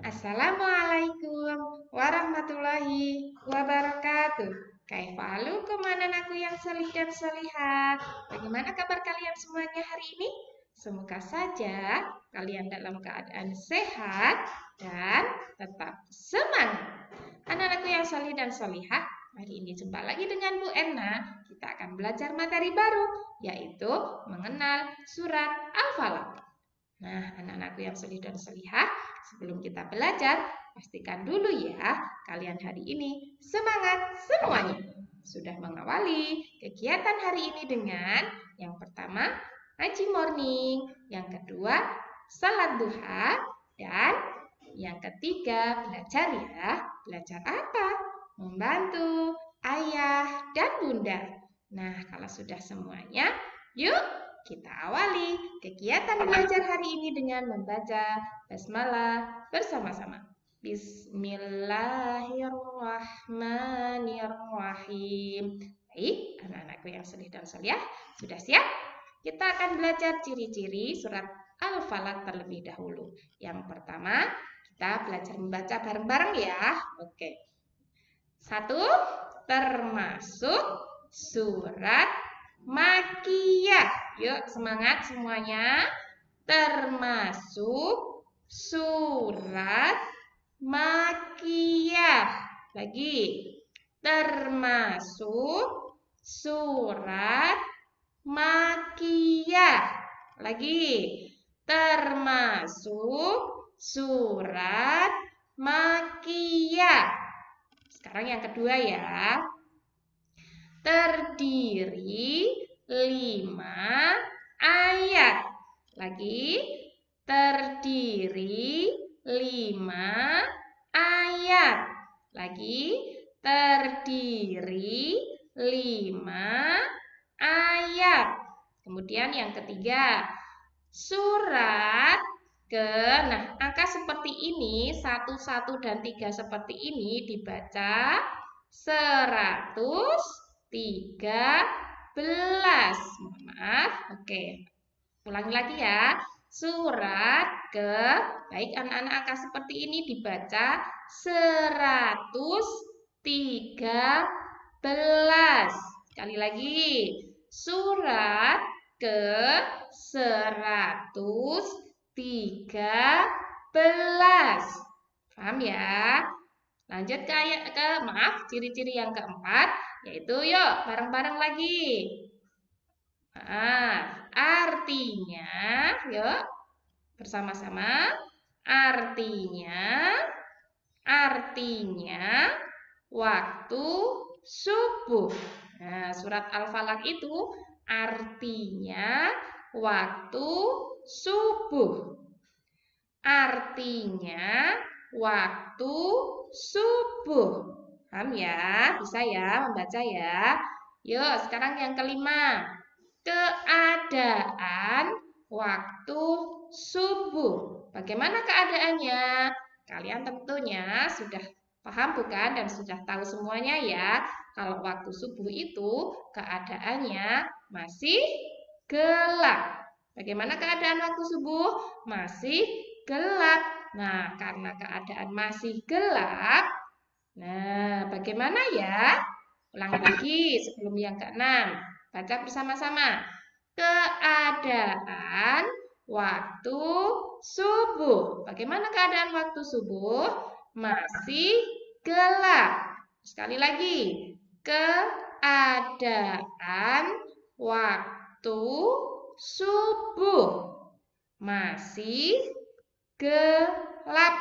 Assalamualaikum warahmatullahi wabarakatuh. Kaifalukum anak-anakku yang solih dan solihah. Bagaimana kabar kalian semuanya hari ini? Semoga saja kalian dalam keadaan sehat dan tetap semangat. Anak-anakku yang solih dan solihah, hari ini jumpa lagi dengan Bu Enna. Kita akan belajar materi baru, yaitu mengenal surat Al-Falaq. Nah, anak-anakku yang solih dan solihah, sebelum kita belajar, pastikan dulu ya, kalian hari ini semangat semuanya. Sudah mengawali kegiatan hari ini dengan yang pertama, ngaji morning, yang kedua, salat duha, dan yang ketiga, belajar ya. Belajar apa? Membantu ayah dan bunda. Nah, kalau sudah semuanya, yuk kita awali kegiatan belajar hari ini dengan membaca basmalah bersama-sama. Bismillahirrahmanirrahim. Baik, anak-anakku yang solih dan solihah, sudah siap? Kita akan belajar ciri-ciri surat Al-Falaq terlebih dahulu. Yang pertama, kita belajar membaca bareng-bareng ya. Oke. 1. Termasuk surat Makiyah. Yuk semangat semuanya. Termasuk surat Makiyah. Lagi. Termasuk surat Makiyah. Lagi. Termasuk surat Makiyah. Sekarang yang kedua ya. Terdiri 5 ayat. Lagi, terdiri 5 ayat. Lagi, terdiri 5 ayat. Kemudian yang ketiga, surat angka seperti ini, 1, 1, dan 3 seperti ini dibaca 113. Mohon maaf. Oke. Ulangi lagi ya. Surat baik anak-anak angka seperti ini dibaca 113. Sekali lagi. Surat 113. Paham ya? Lanjut ciri-ciri yang keempat, yaitu yuk bareng-bareng lagi. Artinya, yuk bersama-sama. Artinya waktu subuh. Nah, surat Al-Falaq itu artinya waktu subuh. Artinya waktu subuh. Paham ya? Bisa ya membaca ya? Yuk, sekarang yang kelima. Keadaan waktu subuh. Bagaimana keadaannya? Kalian tentunya sudah paham bukan? Dan sudah tahu semuanya ya. Kalau waktu subuh itu keadaannya masih gelap. Bagaimana keadaan waktu subuh? Masih gelap. Nah, karena keadaan masih gelap, nah bagaimana ya? Ulangi lagi sebelum yang keenam. Baca bersama-sama. Keadaan waktu subuh. Bagaimana keadaan waktu subuh? Masih gelap. Sekali lagi. Keadaan waktu subuh. Masih gelap.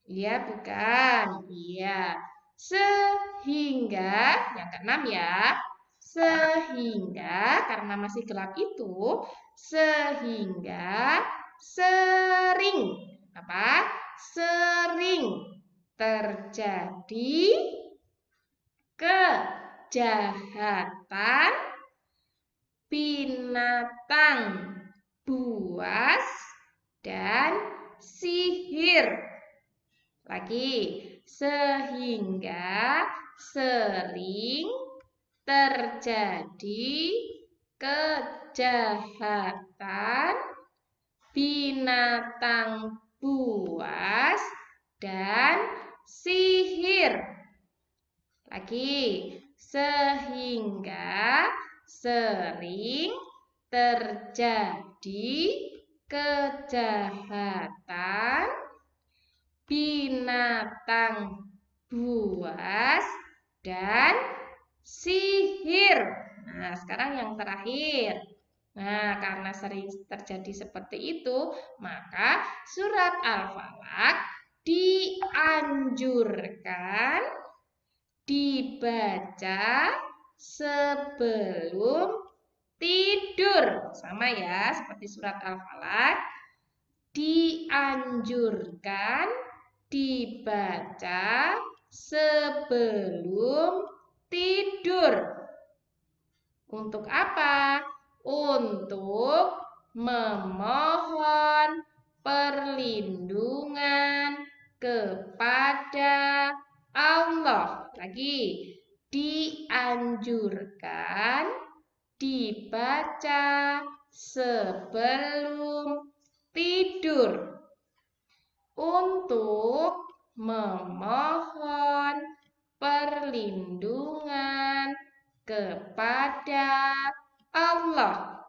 Iya bukan? Iya. Sehingga, yang keenam ya. Sehingga, karena masih gelap itu, sehingga sering, sering terjadi kejahatan binatang buas dan sihir. Lagi, sehingga sering terjadi kejahatan binatang buas dan sihir. Lagi, sehingga sering terjadi kejahatan, binatang buas, dan sihir. Nah, sekarang yang terakhir. Nah, karena sering terjadi seperti itu, maka surat Al-Falaq dianjurkan dibaca sebelum tidur. Sama ya, seperti surat Al-Falaq. Dianjurkan dibaca sebelum tidur. Untuk apa? Untuk memohon perlindungan kepada Allah. Lagi, dianjurkan dibaca sebelum tidur untuk memohon perlindungan kepada Allah.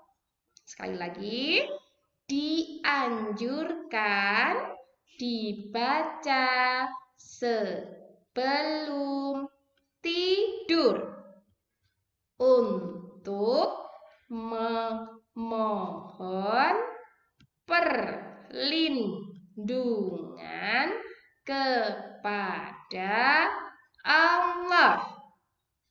Sekali lagi, dianjurkan dibaca sebelum tidur untuk memohon perlindungan kepada Allah.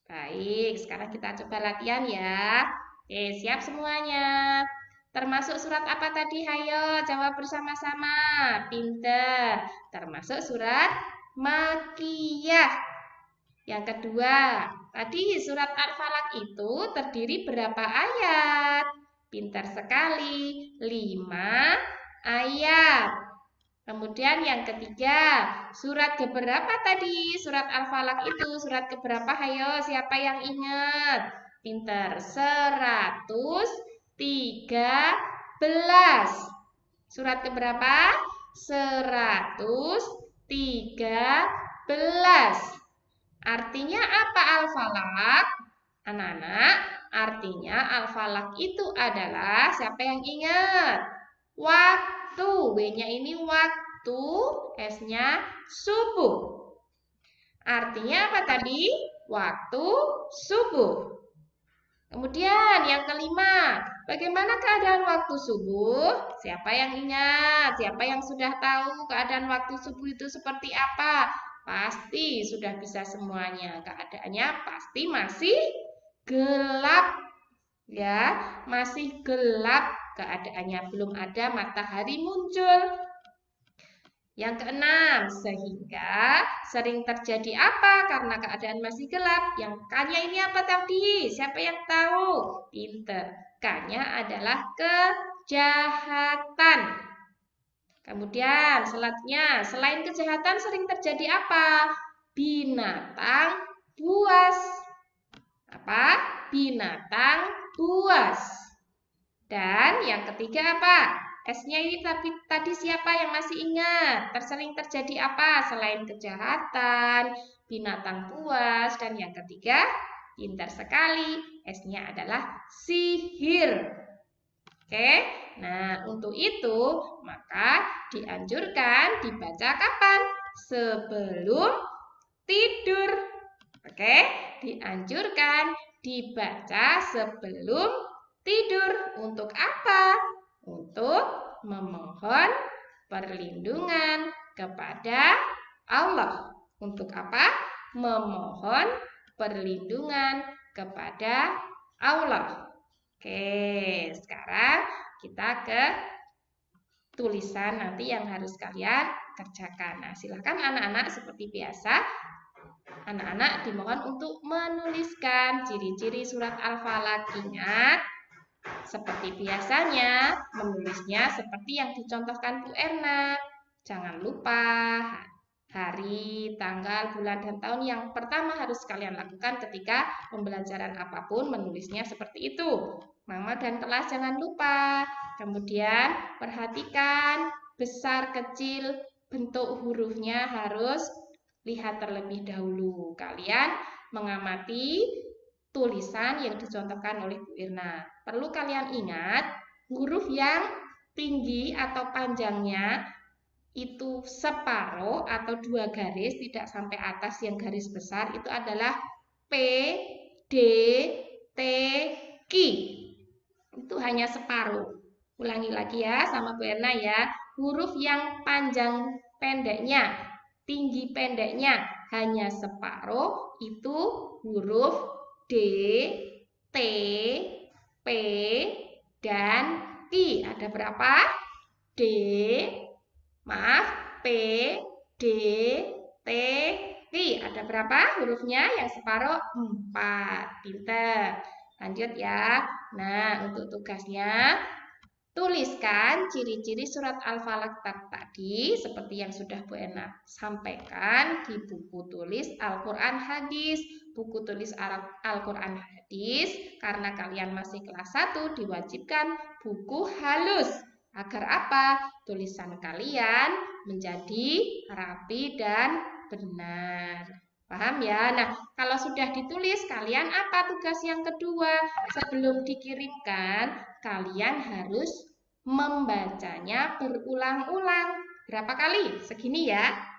Baik, sekarang kita coba latihan ya. Oke, siap semuanya. Termasuk surat apa tadi? Hayo, jawab bersama-sama. Pinter. Termasuk surat Makkiyah. Yang kedua, tadi surat Al-Falaq itu terdiri berapa ayat? Pintar sekali, 5 ayat. Kemudian yang ketiga, surat keberapa tadi? Surat Al-Falaq itu surat keberapa? Hayo, siapa yang ingat? Pintar, 113. Surat keberapa? 113. Artinya apa Al-Falaq? Anak-anak, artinya Al-Falaq itu adalah, siapa yang ingat? Waktu. W-nya ini waktu, S-nya subuh. Artinya apa tadi? Waktu subuh. Kemudian yang kelima, bagaimana keadaan waktu subuh? Siapa yang ingat? Siapa yang sudah tahu keadaan waktu subuh itu seperti apa? Pasti sudah bisa semuanya. Keadaannya pasti masih gelap. Ya, masih gelap keadaannya, belum ada matahari muncul. Yang keenam, sehingga sering terjadi apa? Karena keadaan masih gelap. Yang K-nya ini apa tadi? Siapa yang tahu? Pinter. K-nya adalah kejahatan. Kemudian selanjutnya, selain kejahatan sering terjadi apa? Binatang buas. Apa? Binatang buas. Dan yang ketiga apa? S-nya ini tadi siapa yang masih ingat? Tersering terjadi apa? Selain kejahatan, binatang buas, dan yang ketiga, pintar sekali, S-nya adalah sihir. Oke, nah untuk itu maka dianjurkan dibaca kapan? Sebelum tidur. Oke, dianjurkan dibaca sebelum tidur. Untuk apa? Untuk memohon perlindungan kepada Allah. Untuk apa? Memohon perlindungan kepada Allah. Oke, sekarang kita ke tulisan nanti yang harus kalian kerjakan. Nah, silakan anak-anak seperti biasa. Anak-anak dimohon untuk menuliskan ciri-ciri surat Al-Falaq. Ingat, seperti biasanya, menulisnya seperti yang dicontohkan Bu Erna. Jangan lupa hari, tanggal, bulan, dan tahun yang pertama harus kalian lakukan ketika pembelajaran apapun, menulisnya seperti itu. Mama dan kelas jangan lupa. Kemudian perhatikan besar, kecil, bentuk hurufnya harus lihat terlebih dahulu. Kalian mengamati tulisan yang dicontohkan oleh Bu Irna. Perlu kalian ingat, huruf yang tinggi atau panjangnya itu separuh atau 2 garis, tidak sampai atas yang garis besar, itu adalah P, D, T, Q. Itu hanya separuh. Ulangi lagi ya sama Bu Erna ya. Huruf yang panjang pendeknya, tinggi pendeknya hanya separuh itu huruf D, T, P, dan Q. Ada berapa? D, maaf, P, D, T, Q. Ada berapa hurufnya? Yang separuh 4. Pinter. Lanjut ya. Nah, untuk tugasnya, tuliskan ciri-ciri surat Al-Falaq tadi seperti yang sudah Bu Ena sampaikan di buku tulis Al-Quran Hadis. Buku tulis Al-Quran Hadis, karena kalian masih kelas 1, diwajibkan buku halus. Agar apa? Tulisan kalian menjadi rapi dan benar. Paham ya? Nah, kalau sudah ditulis, kalian apa tugas yang kedua? Sebelum dikirimkan, kalian harus membacanya berulang-ulang. Berapa kali? Segini ya.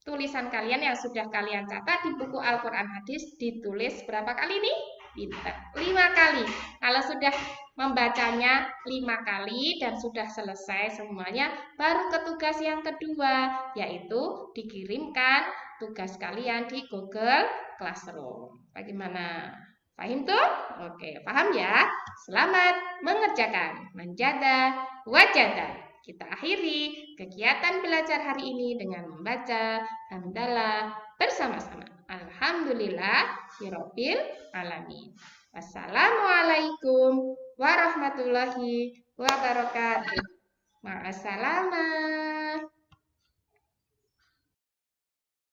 Tulisan kalian yang sudah kalian catat di buku Al-Quran Hadis ditulis berapa kali nih? Pintar. 5 kali. Kalau sudah membacanya 5 kali dan sudah selesai semuanya, baru ke tugas yang kedua, yaitu dikirimkan tugas kalian di Google Classroom. Bagaimana? Paham tuh? Oke, paham ya? Selamat mengerjakan. Menjaga wajada. Kita akhiri kegiatan belajar hari ini dengan membaca hamdalah bersama-sama. Alhamdulillahirabbil alamin. Wassalamualaikum warahmatullahi wabarakatuh. Ma'assalamah.